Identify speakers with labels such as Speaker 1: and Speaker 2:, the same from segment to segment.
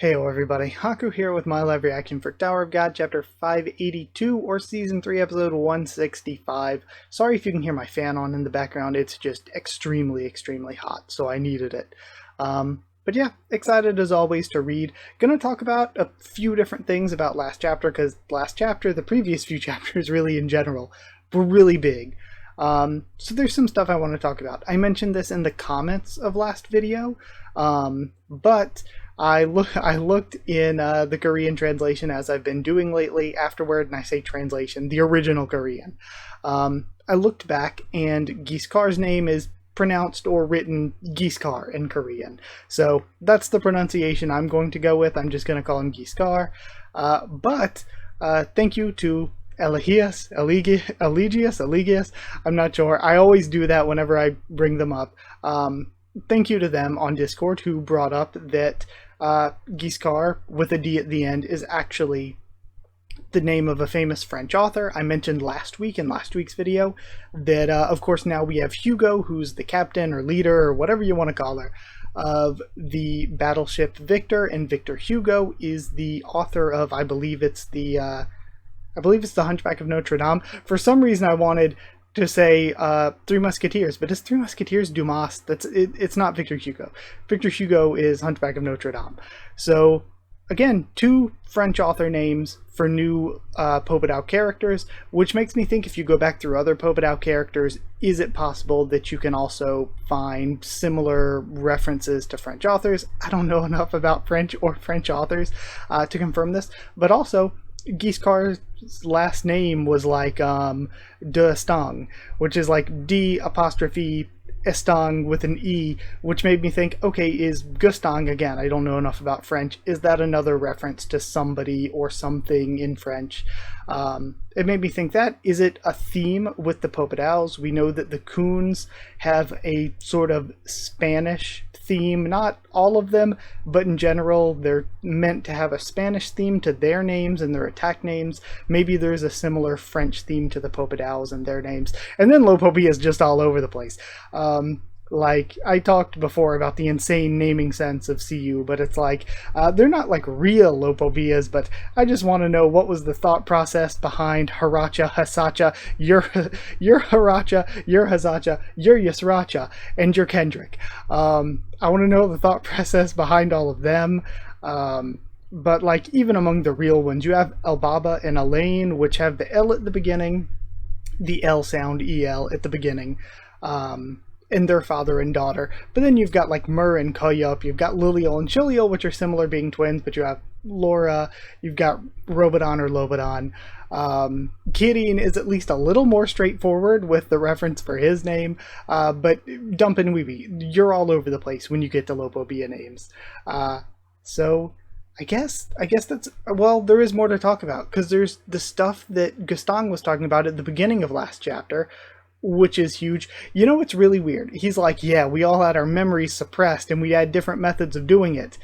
Speaker 1: Heyo everybody, Haku here with my live reaction for Tower of God Chapter 582 or Season 3 Episode 165. Sorry if you can hear my fan on in the background, it's just extremely hot, so I needed it. But yeah, excited as always to read. Gonna talk about a few different things about last chapter, because last chapter, the previous few chapters really in general, were really big. So there's some stuff I want to talk about. I mentioned this in the comments of last video, but I looked in the Korean translation, as I've been doing lately afterward, and I say translation, the original Korean. I looked back, and Giskar's name is pronounced or written Giskar in Korean. So that's the pronunciation I'm going to go with. I'm just going to call him Giskar. But thank you to Eligius, I'm not sure. I always do that whenever I bring them up. Thank you to them on Discord who brought up that Giskar, with a D at the end, is actually the name of a famous French author. I mentioned last week in last week's video that, of course, now we have Hugo, who's the captain or leader or whatever you want to call her, of the battleship Victor, and Victor Hugo is the author of, I believe it's the Hunchback of Notre Dame. For some reason, I wanted to say Three Musketeers, but it's Three Musketeers Dumas. It's not Victor Hugo. Victor Hugo is Hunchback of Notre Dame. So again, two French author names for new Pobedao characters, which makes me think if you go back through other Pobedao characters, is it possible that you can also find similar references to French authors? I don't know enough about French or French authors to confirm this, but also Giskar's last name was like de Stang, which is like D apostrophe Estang with an E, which made me think, okay, is Gustang, again, I don't know enough about French, is that another reference to somebody or something in French? It made me think that. Is it a theme with the Popedaos? We know that the Coons have a sort of Spanish theme, not all of them, but in general they're meant to have a Spanish theme to their names and their attack names. Maybe there's a similar French theme to the Popedaos and their names. And then Lopobia is just all over the place. Like, I talked before about the insane naming sense of CU, but it's like, they're not like real Lopobias, but I just want to know what was the thought process behind Haracha, Hasacha, your Haracha, your Hasacha, your Yasratcha, and your Kendrick. I want to know the thought process behind all of them. But like, even among the real ones, you have Elbaba and Elaine, which have the L at the beginning, the L sound, EL, at the beginning. And their father and daughter. But then you've got like Mur and Koyup, you've got Liliel and Chiliel, which are similar being twins, but you have Laura, you've got Robodon or Lobodon. Kirin is at least a little more straightforward with the reference for his name, but Dump and Weeby, you're all over the place when you get to Lopobia names. So I guess that's, well, there is more to talk about, because there's the stuff that Gustang was talking about at the beginning of last chapter, which is huge. You know, it's really weird. He's like, yeah, we all had our memories suppressed and we had different methods of doing it.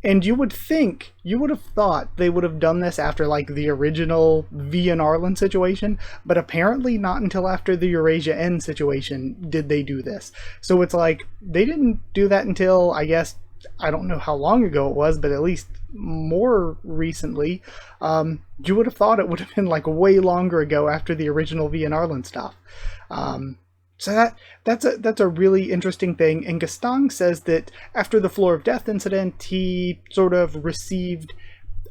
Speaker 1: And you would have thought they would have done this after like the original V and Arlen situation, but apparently not until after the Eurasia N situation did they do this. So it's like, they didn't do that until, I guess, I don't know how long ago it was, but at least more recently. You would have thought it would have been like way longer ago after the original V and Arlen stuff. So that's a really interesting thing. And Gustang says that after the Floor of Death incident, he sort of received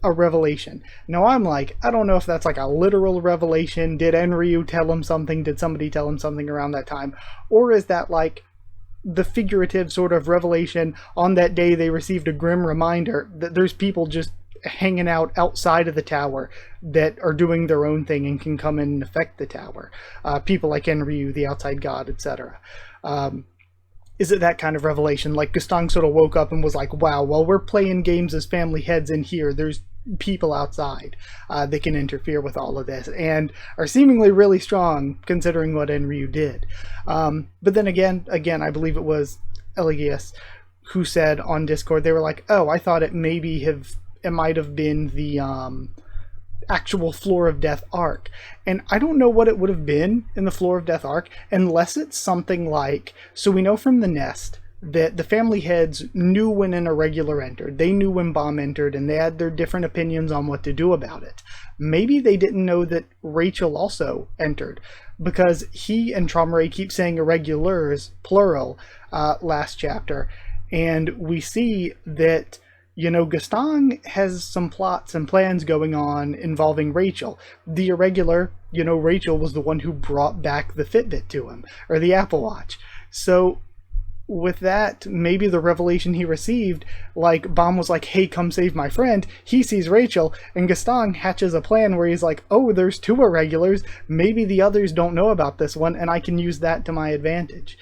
Speaker 1: a revelation. Now I'm like, I don't know if that's like a literal revelation. Did Enryu tell him something? Did somebody tell him something around that time? Or is that like the figurative sort of revelation? On that day they received a grim reminder that there's people just hanging out outside of the tower that are doing their own thing and can come in and affect the tower. People like Enryu, the outside god, etc. Is it that kind of revelation? Like Gustang sort of woke up and was like, wow, while we're playing games as family heads in here, there's people outside that can interfere with all of this and are seemingly really strong considering what Enryu did. But then again, I believe it was Eligius who said on Discord, they were like, oh, I thought it might have been the actual Floor of Death arc. And I don't know what it would have been in the Floor of Death arc unless it's something like, so we know from the Nest that the family heads knew when an irregular entered. They knew when Bomb entered, and they had their different opinions on what to do about it. Maybe they didn't know that Rachel also entered, because he and Traumerei keep saying irregulars, plural, last chapter, and we see that, you know, Gaston has some plots and plans going on involving Rachel. The irregular, you know, Rachel was the one who brought back the Fitbit to him, or the Apple Watch. So with that, maybe the revelation he received, like Bomb was like, hey, come save my friend, he sees Rachel, and Gaston hatches a plan where he's like, oh, there's two irregulars, maybe the others don't know about this one, and I can use that to my advantage.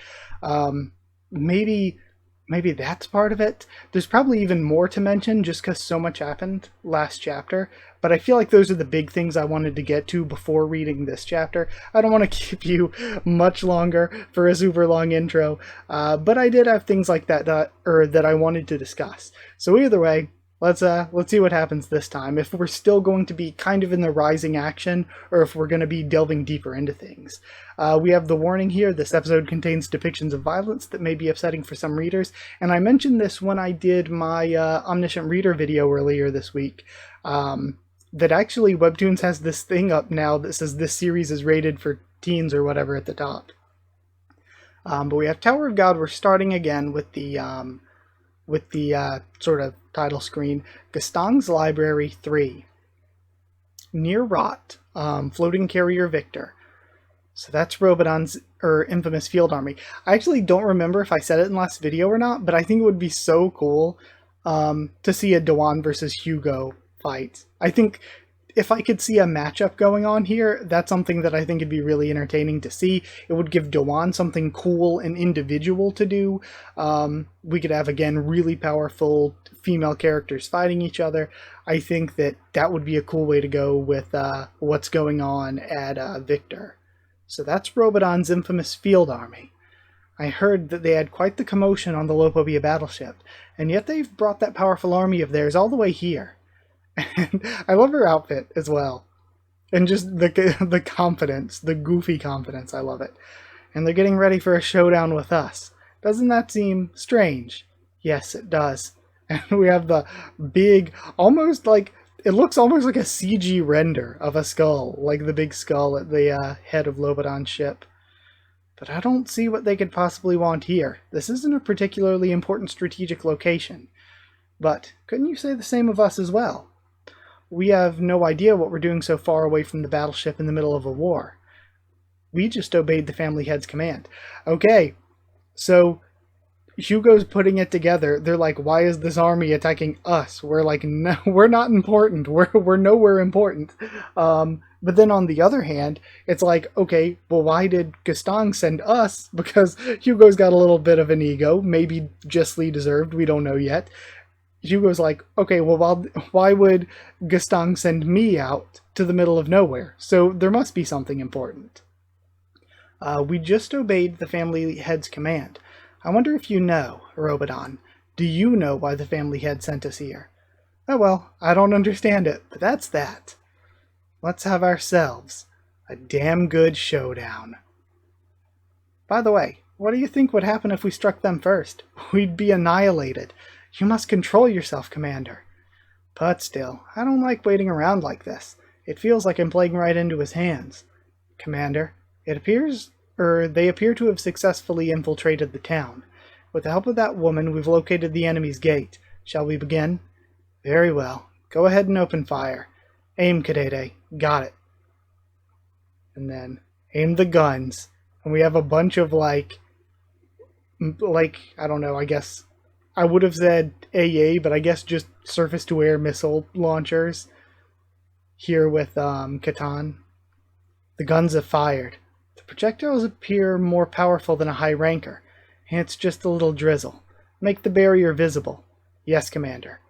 Speaker 1: Maybe that's part of it. There's probably even more to mention just because so much happened last chapter, but I feel like those are the big things I wanted to get to before reading this chapter. I don't want to keep you much longer for a super long intro, but I did have things like that that I wanted to discuss. So either way, let's see what happens this time. If we're still going to be kind of in the rising action, or if we're going to be delving deeper into things. We have the warning here. This episode contains depictions of violence that may be upsetting for some readers, and I mentioned this when I did my Omniscient Reader video earlier this week. That actually Webtoons has this thing up now that says this series is rated for teens or whatever at the top. But we have Tower of God. We're starting again with the sort of title screen. Gaston's Library 3. Near Rot, Floating Carrier Victor. So that's Robodon's infamous field army. I actually don't remember if I said it in the last video or not, but I think it would be so cool to see a Dawan versus Hugo fight. I think if I could see a matchup going on here, that's something that I think would be really entertaining to see. It would give Dawan something cool and individual to do. We could have, again, really powerful female characters fighting each other. I think that would be a cool way to go with what's going on at Victor. So that's Robodon's infamous field army. I heard that they had quite the commotion on the Lopobia battleship, and yet they've brought that powerful army of theirs all the way here. And I love her outfit as well. And just the confidence, the goofy confidence, I love it. And they're getting ready for a showdown with us. Doesn't that seem strange? Yes, it does. And we have the big, almost like, it looks almost like a CG render of a skull, like the big skull at the head of Lobodon's ship. But I don't see what they could possibly want here. This isn't a particularly important strategic location. But couldn't you say the same of us as well? We have no idea what we're doing so far away from the battleship in the middle of a war. We just obeyed the family head's command. Okay, so Hugo's putting it together. They're like, why is this army attacking us? We're like, no, we're not important. We're nowhere important. But then on the other hand, it's like, okay, well, why did Gaston send us? Because Hugo's got a little bit of an ego, maybe justly deserved, we don't know yet. Hugo's like, okay, well, why would Gaston send me out to the middle of nowhere? So there must be something important. We just obeyed the family head's command. I wonder if you know, Robodon. Do you know why the family head sent us here? Oh well, I don't understand it, but that's that. Let's have ourselves a damn good showdown. By the way, what do you think would happen if we struck them first? We'd be annihilated. You must control yourself, Commander. But still, I don't like waiting around like this. It feels like I'm playing right into his hands. Commander, they appear to have successfully infiltrated the town. With the help of that woman, we've located the enemy's gate. Shall we begin? Very well. Go ahead and open fire. Aim, Kadede. Got it. And then, aim the guns. And we have a bunch of I don't know, I guess I would have said AA, but I guess just surface-to-air missile launchers here with Catan. The guns have fired. The projectiles appear more powerful than a high ranker, and it's just a little drizzle. Make the barrier visible. Yes, Commander.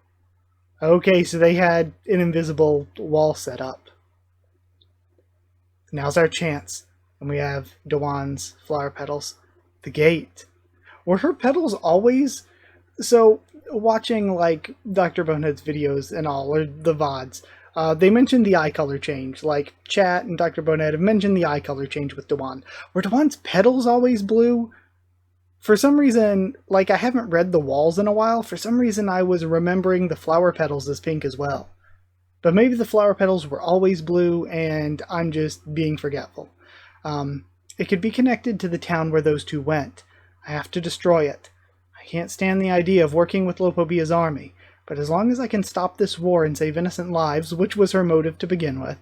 Speaker 1: Okay, so they had an invisible wall set up. Now's our chance. And we have Dawan's flower petals. The gate. Were her petals always... So, watching, Dr. Bonehead's videos and all, or the VODs, they mentioned the eye color change. Like, Chat and Dr. Bonehead have mentioned the eye color change with Dawan. Were Dawan's petals always blue? For some reason, like I haven't read the walls in a while, for some reason I was remembering the flower petals as pink as well. But maybe the flower petals were always blue and I'm just being forgetful. It could be connected to the town where those two went. I have to destroy it. I can't stand the idea of working with Lopobia's army, but as long as I can stop this war and save innocent lives, which was her motive to begin with,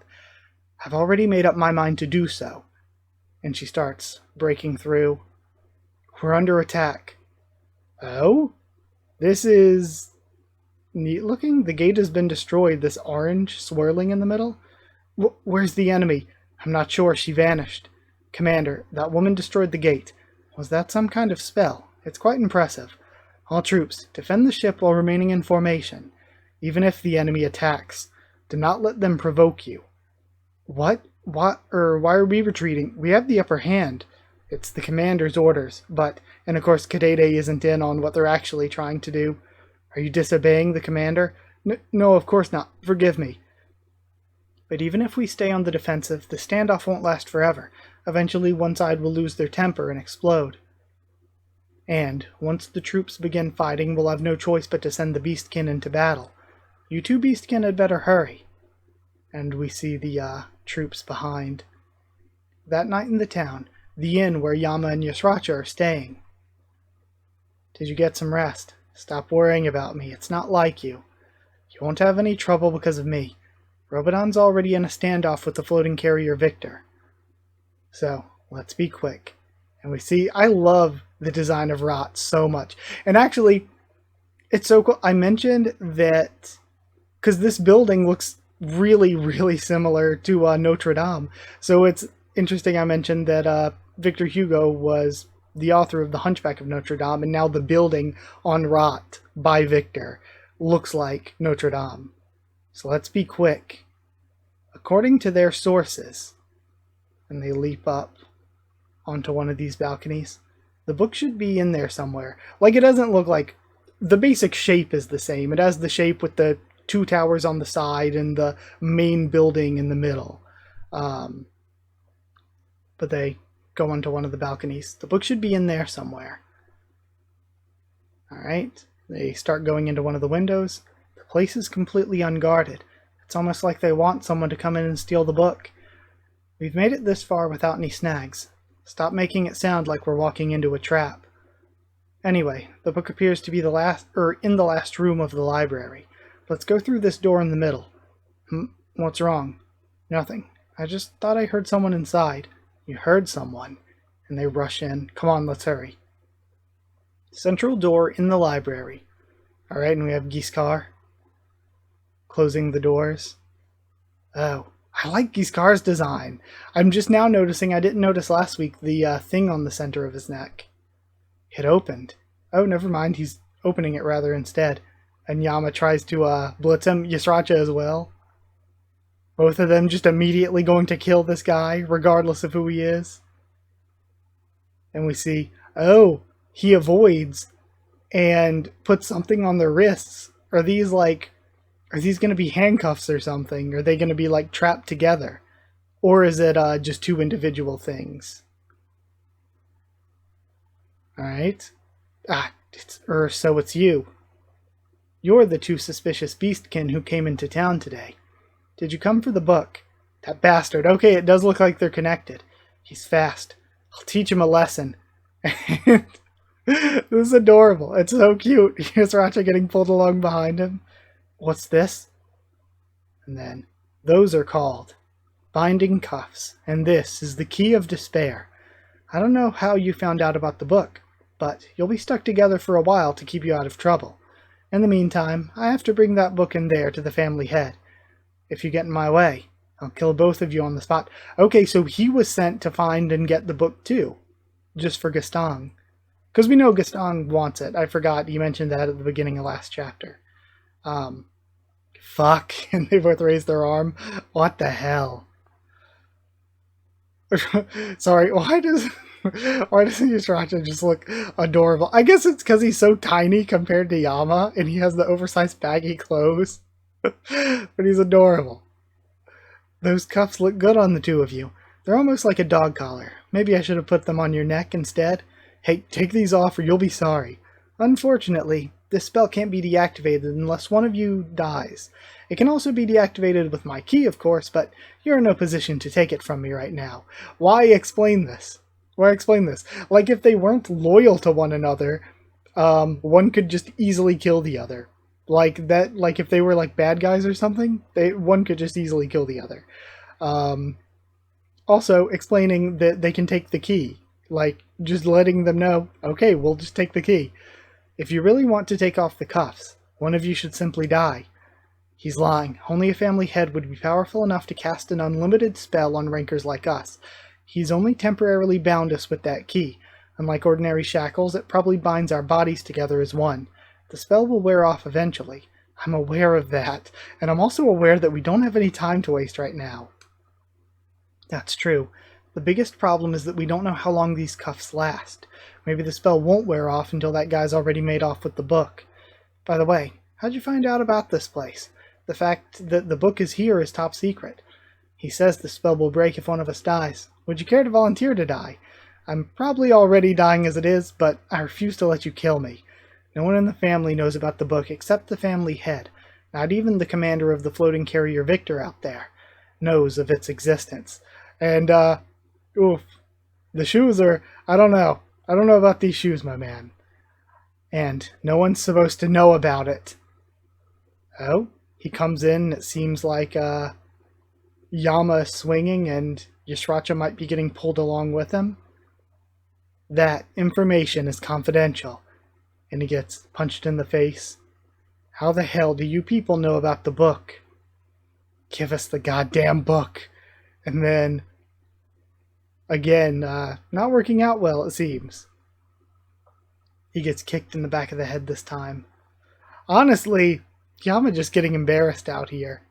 Speaker 1: I've already made up my mind to do so. And she starts breaking through. We're under attack. Oh? This is neat looking. The gate has been destroyed, this orange swirling in the middle. Where's the enemy? I'm not sure. She vanished. Commander, that woman destroyed the gate. Was that some kind of spell? It's quite impressive. All troops, defend the ship while remaining in formation. Even if the enemy attacks, do not let them provoke you. What? Why are we retreating? We have the upper hand. It's the commander's orders, and of course Kadede isn't in on what they're actually trying to do. Are you disobeying the commander? No, of course not. Forgive me. But even if we stay on the defensive, the standoff won't last forever. Eventually one side will lose their temper and explode. And, once the troops begin fighting, we'll have no choice but to send the Beastkin into battle. You two Beastkin had better hurry. And we see the troops behind. That night in the town, the inn where Yama and Yasratcha are staying. Did you get some rest? Stop worrying about me. It's not like you. You won't have any trouble because of me. Robodon's already in a standoff with the floating carrier Victor. So, let's be quick. And we see, I love the design of Rot so much. And actually, it's so cool. I mentioned that, because this building looks really, really similar to Notre Dame. So it's interesting I mentioned that Victor Hugo was the author of The Hunchback of Notre Dame, and now the building on Rot by Victor looks like Notre Dame. So let's be quick. According to their sources, and they leap up onto one of these balconies, the book should be in there somewhere. Like, it doesn't look like... The basic shape is the same. It has the shape with the two towers on the side and the main building in the middle. But they go onto one of the balconies. The book should be in there somewhere. Alright, they start going into one of the windows. The place is completely unguarded. It's almost like they want someone to come in and steal the book. We've made it this far without any snags. Stop making it sound like we're walking into a trap. Anyway, the book appears to be in the last room of the library. Let's go through this door in the middle. What's wrong? Nothing. I just thought I heard someone inside. You heard someone. And they rush in. Come on, let's hurry. Central door in the library. Alright, and we have Giscard closing the doors. Oh, I like Giscard's design. I'm just now noticing, I didn't notice last week, the thing on the center of his neck. It opened. Oh, never mind, he's opening it rather instead. And Yama tries to blitz him, Yasratcha as well. Both of them just immediately going to kill this guy, regardless of who he is. And we see, oh, he avoids and puts something on their wrists. Are these going to be handcuffs or something? Are they going to be like trapped together? Or is it just two individual things? Alright. So it's you. You're the two suspicious beastkin who came into town today. Did you come for the book? That bastard. Okay, it does look like they're connected. He's fast. I'll teach him a lesson. This is adorable. It's so cute. Here's Yasratcha getting pulled along behind him. What's this? And then, those are called binding cuffs, and this is the key of despair. I don't know how you found out about the book, but you'll be stuck together for a while to keep you out of trouble. In the meantime, I have to bring that book in there to the family head. If you get in my way, I'll kill both of you on the spot. Okay, so he was sent to find and get the book too, just for Gaston. Because we know Gaston wants it. I forgot, you mentioned that at the beginning of last chapter. Fuck, and they both raised their arm. What the hell? Sorry, why does Yasratcha just look adorable? I guess it's because he's so tiny compared to Yama, and he has the oversized baggy clothes. But he's adorable. Those cuffs look good on the two of you. They're almost like a dog collar. Maybe I should have put them on your neck instead. Hey, take these off or you'll be sorry. Unfortunately, this spell can't be deactivated unless one of you dies. It can also be deactivated with my key, of course, but you're in no position to take it from me right now. Why explain this? Why explain this? Like, if they weren't loyal to one another, one could just easily kill the other. Like that, like if they were like bad guys or something, one could just easily kill the other. Um, Also, explaining that they can take the key. Like, just letting them know, okay, we'll just take the key. If you really want to take off the cuffs, one of you should simply die. He's lying. Only a family head would be powerful enough to cast an unlimited spell on rankers like us. He's only temporarily bound us with that key. Unlike ordinary shackles, it probably binds our bodies together as one. The spell will wear off eventually. I'm aware of that, and I'm also aware that we don't have any time to waste right now. That's true. The biggest problem is that we don't know how long these cuffs last. Maybe the spell won't wear off until that guy's already made off with the book. By the way, how'd you find out about this place? The fact that the book is here is top secret. He says the spell will break if one of us dies. Would you care to volunteer to die? I'm probably already dying as it is, but I refuse to let you kill me. No one in the family knows about the book except the family head. Not even the commander of the floating carrier Victor out there knows of its existence. And, oof, the shoes are, I don't know. I don't know about these shoes, my man. And no one's supposed to know about it. Oh, he comes in, it seems like, Yama is swinging and Yasratcha might be getting pulled along with him. That information is confidential. And he gets punched in the face. How the hell do you people know about the book? Give us the goddamn book. And then, again, not working out well, it seems. He gets kicked in the back of the head this time. Honestly, Yama just getting embarrassed out here.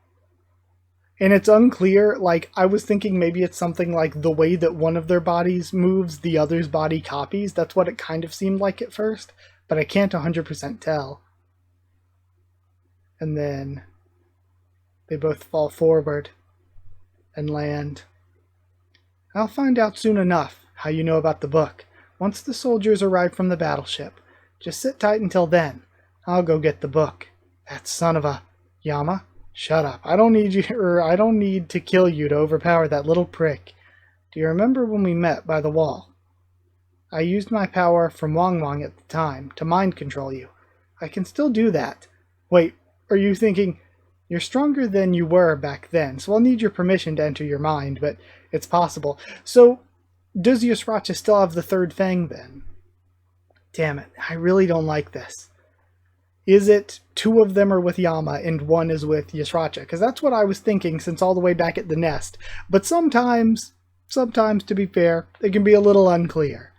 Speaker 1: And it's unclear, like, I was thinking maybe it's something like the way that one of their bodies moves, the other's body copies. That's what it kind of seemed like at first, but I can't 100% tell. And then they both fall forward and land. I'll find out soon enough how you know about the book. Once the soldiers arrive from the battleship, just sit tight until then. I'll go get the book. That son of a... Yama, shut up. I don't need to kill you to overpower that little prick. Do you remember when we met by the wall? I used my power from Wong Wong at the time to mind control you. I can still do that. Wait, are you thinking... You're stronger than you were back then, so I'll need your permission to enter your mind, but it's possible. So, does Yasratcha still have the third fang then? Damn it, I really don't like this. Is it two of them are with Yama and one is with Yasratcha? Because that's what I was thinking since all the way back at the nest. But sometimes, to be fair, it can be a little unclear.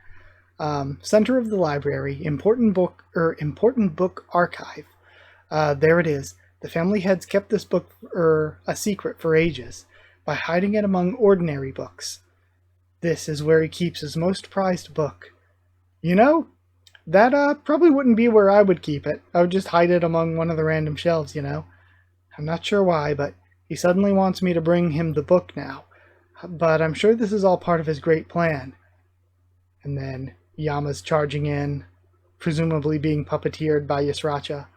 Speaker 1: Center of the library, important book archive. There it is. The family heads kept this book a secret for ages by hiding it among ordinary books. This is where he keeps his most prized book. You know, that probably wouldn't be where I would keep it. I would just hide it among one of the random shelves, you know. I'm not sure why, but he suddenly wants me to bring him the book now. But I'm sure this is all part of his great plan. And then Yama's charging in, presumably being puppeteered by Yasratcha.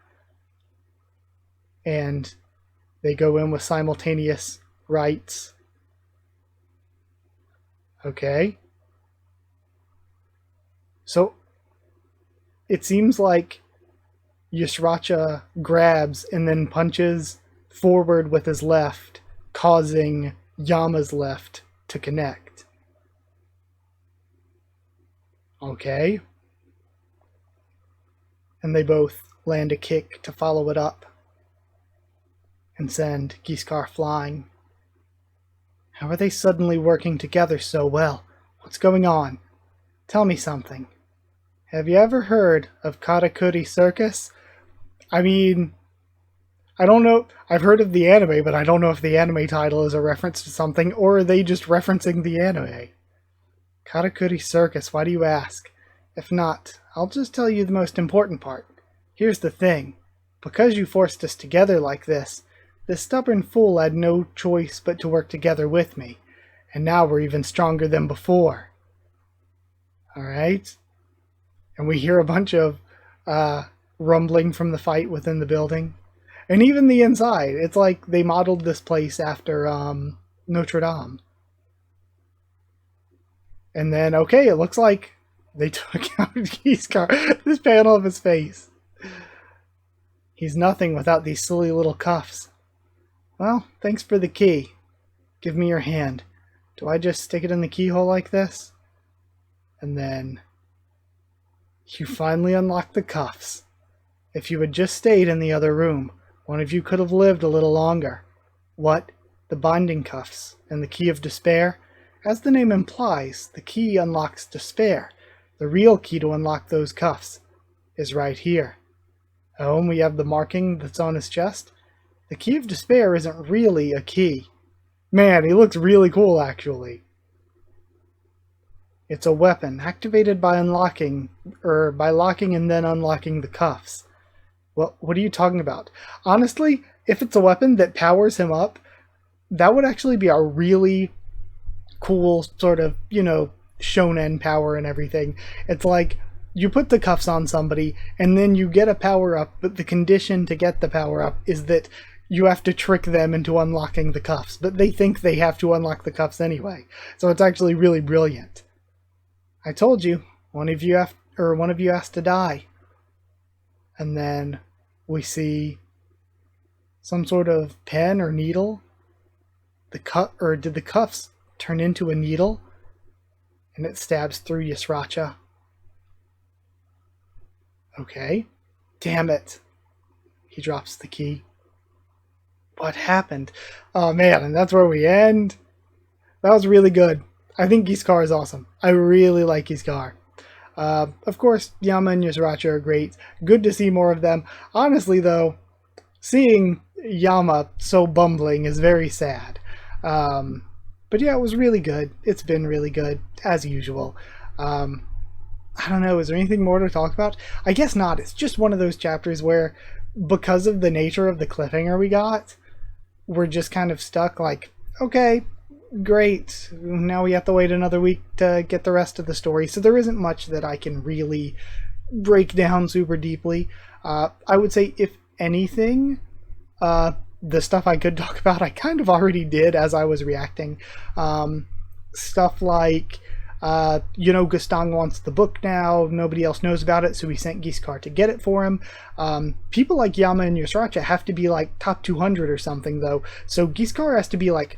Speaker 1: And they go in with simultaneous rites. Okay. So, it seems like Yasratcha grabs and then punches forward with his left, causing Yama's left to connect. Okay. And they both land a kick to follow it up and send Giscard flying. How are they suddenly working together so well? What's going on? Tell me something. Have you ever heard of Katakuri Circus? I mean, I don't know. I've heard of the anime, but I don't know if the anime title is a reference to something, or are they just referencing the anime? Katakuri Circus, why do you ask? If not, I'll just tell you the most important part. Here's the thing. Because you forced us together like this stubborn fool had no choice but to work together with me. And now we're even stronger than before. Alright? And we hear a bunch of rumbling from the fight within the building. And even the inside. It's like they modeled this place after Notre Dame. And then, okay, it looks like they took out Giscard. This panel of his face. He's nothing without these silly little cuffs. Well, thanks for the key. Give me your hand. Do I just stick it in the keyhole like this? And then you finally unlock the cuffs. If you had just stayed in the other room, one of you could have lived a little longer. What? The binding cuffs and the key of despair? As the name implies, the key unlocks despair. The real key to unlock those cuffs is right here. Oh, and we have the marking that's on his chest. The key of despair isn't really a key. Man, he looks really cool, actually. It's a weapon activated by locking and then unlocking the cuffs. Well, what are you talking about? Honestly, if it's a weapon that powers him up, that would actually be a really cool sort of, shonen power and everything. It's like you put the cuffs on somebody and then you get a power up, but the condition to get the power up is that you have to trick them into unlocking the cuffs, but they think they have to unlock the cuffs anyway. So it's actually really brilliant. I told you, one of you has to die. And then we see some sort of pen or needle. Did the cuffs turn into a needle? And it stabs through Yasratcha. Okay. Damn it. He drops the key. What happened? Oh man, and that's where we end. That was really good. I think Giscard is awesome. I really like Giscard. Of course, Yama and Yasratcha are great. Good to see more of them. Honestly, though, seeing Yama so bumbling is very sad. But yeah, it was really good. It's been really good, as usual. I don't know, is there anything more to talk about? I guess not. It's just one of those chapters where, because of the nature of the cliffhanger we got, we're just kind of stuck like, okay, great. Now we have to wait another week to get the rest of the story. So there isn't much that I can really break down super deeply. I would say, if anything, the stuff I could talk about, I kind of already did as I was reacting. Stuff like, Gaston wants the book now. Nobody else knows about it, so he sent Giscard to get it for him. People like Yama and Yasratcha have to be like top 200 or something, though. So Giscard has to be like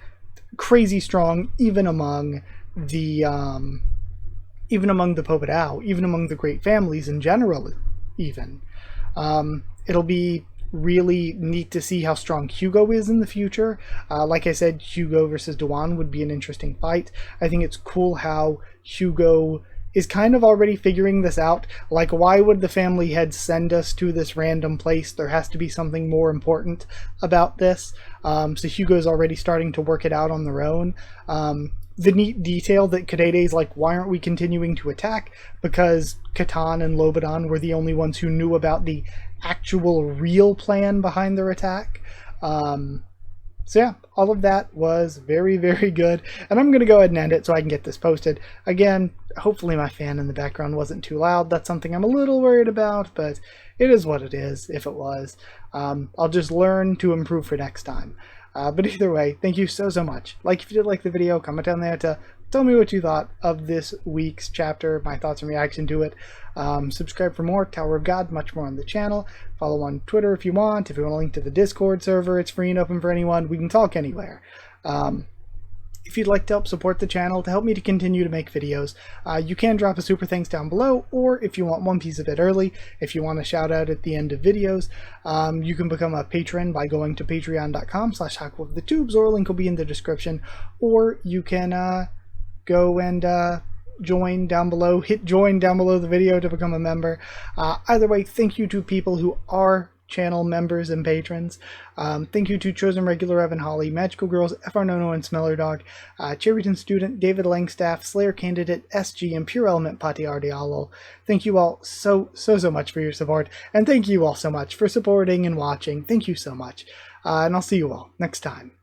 Speaker 1: crazy strong, even among the Pobedao, even among the great families in general, even. It'll be really neat to see how strong Hugo is in the future. Like I said, Hugo versus Dewan would be an interesting fight. I think it's cool how Hugo is kind of already figuring this out. Like, why would the family head send us to this random place? There has to be something more important about this. So Hugo's already starting to work it out on their own. The neat detail that Kadede's like, why aren't we continuing to attack? Because Catan and Lobadan were the only ones who knew about the actual real plan behind their attack. So yeah, all of that was very, very good. And I'm going to go ahead and end it so I can get this posted. Again, hopefully my fan in the background wasn't too loud. That's something I'm a little worried about, but it is what it is, if it was. I'll just learn to improve for next time. But either way, thank you so much. Like if you did like the video, comment down there to tell me what you thought of this week's chapter, my thoughts and reaction to it. Subscribe for more Tower of God, much more on the channel. Follow on Twitter if you want. If you want a link to the Discord server, it's free and open for anyone. We can talk anywhere. If you'd like to help support the channel to help me to continue to make videos, you can drop a super thanks down below, or if you want one piece of it early, if you want a shout out at the end of videos, you can become a patron by going to patreon.com/HakuOfTheTubes, or a link will be in the description, or you can go and join down below, hit join down below the video to become a member. Either way, thank you to people who are channel members and patrons. Thank you to Chosen Regular Evan Holly, Magical Girls, FR Nono and Smeller Dog, Cherryton Student, David Langstaff, Slayer Candidate, SG, and Pure Element Pati Ardialo. Thank you all so much for your support, and thank you all so much for supporting and watching. Thank you so much, and I'll see you all next time.